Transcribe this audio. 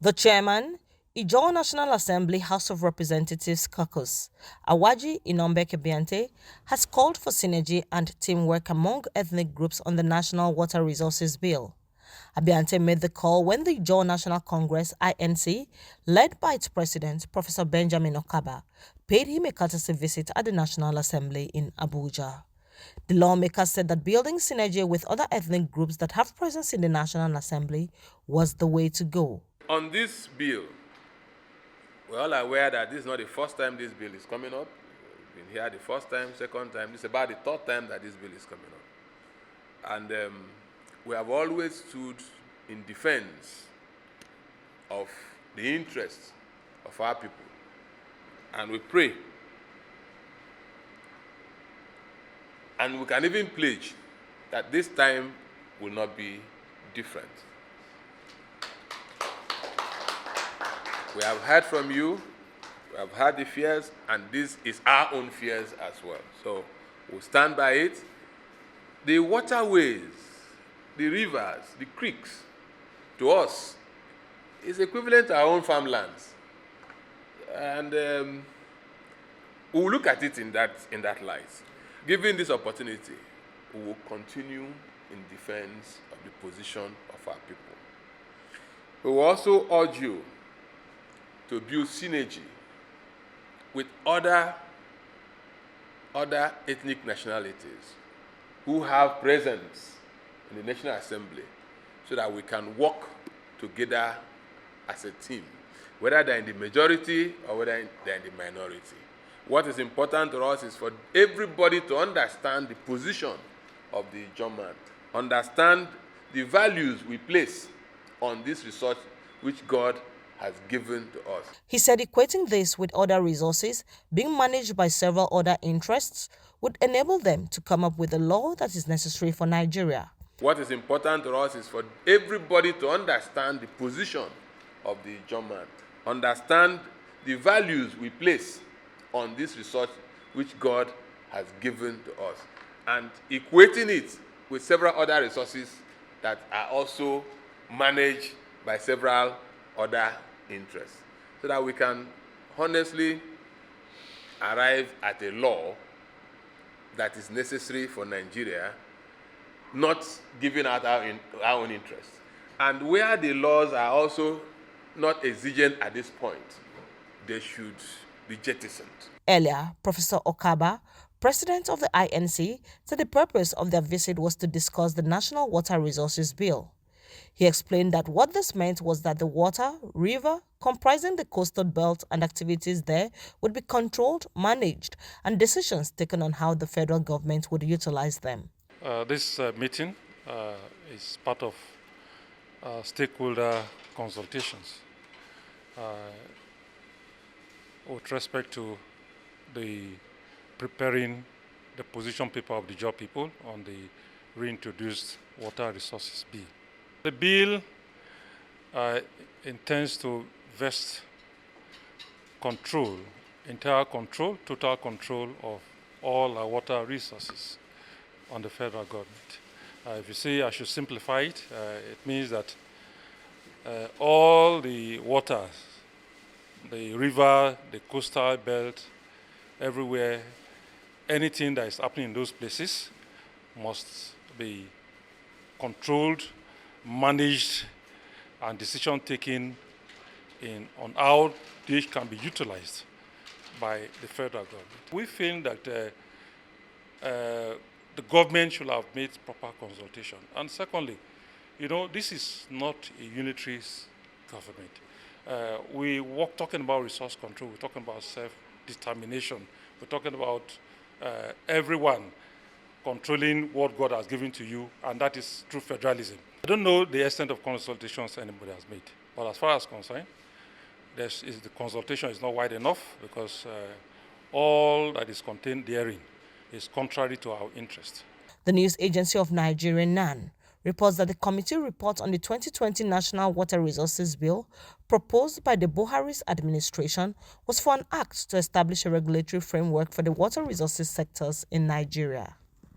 The chairman, Ijaw National Assembly House of Representatives Caucus, Awaji Inombeck Abiante, has called for synergy and teamwork among ethnic groups on the National Water Resources Bill. Abiante made the call when the Ijaw National Congress (INC), led by its president, Professor Benjamin Okaba, paid him a courtesy visit at the National Assembly in Abuja. The lawmakers said that building synergy with other ethnic groups that have presence in the National Assembly was the way to go. On this bill, we're all aware that this is not the first time this bill is coming up. We've been here the first time, second time. This is about the third time that this bill is coming up. And we have always stood in defense of the interests of our people. And we pray. And we can even pledge that this time will not be different. We have heard from you, we have heard the fears, and this is our own fears as well. So we'll stand by it. The waterways, the rivers, the creeks, to us, is equivalent to our own farmlands. And we'll look at it in that light. Given this opportunity, we will continue in defense of the position of our people. We will also urge you to build synergy with other ethnic nationalities who have presence in the National Assembly so that we can work together as a team, whether they're in the majority or whether they're in the minority. What is important to us is for everybody to understand the position of the German, understand the values we place on this resource which God has given to us. He said equating this with other resources being managed by several other interests would enable them to come up with a law that is necessary for Nigeria. What is important to us is for everybody to understand the position of the German, understand the values we place on this resource which God has given to us, and equating it with several other resources that are also managed by several other interests, so that we can honestly arrive at a law that is necessary for Nigeria, not giving out our own interests. And where the laws are also not exigent at this point, they should be jettisoned. Earlier, Professor Okaba, president of the INC, said the purpose of their visit was to discuss the National Water Resources Bill. He explained that what this meant was that the water, river, comprising the coastal belt and activities there would be controlled, managed, and decisions taken on how the federal government would utilize them. This meeting is part of stakeholder consultations with respect to the preparing the position paper of the Ijaw people on the reintroduced Water Resources Bill. The bill intends to vest control, entire control, total control of all our water resources on the federal government. If you say I should simplify it, it means that all the waters, the river, the coastal belt, everywhere, anything that is happening in those places must be controlled, managed, and decision taken on how they can be utilized by the federal government. We feel that the government should have made proper consultation. And secondly, this is not a unitary government. We work talking about resource control, we're talking about self-determination, we're talking about everyone controlling what God has given to you, and that is through federalism. I don't know the extent of consultations anybody has made, but as far as concerned, the consultation is not wide enough because all that is contained therein is contrary to our interest. The news agency of Nigeria, NAN, reports that the committee report on the 2020 National Water Resources Bill proposed by the Buhari's administration was for an act to establish a regulatory framework for the water resources sectors in Nigeria.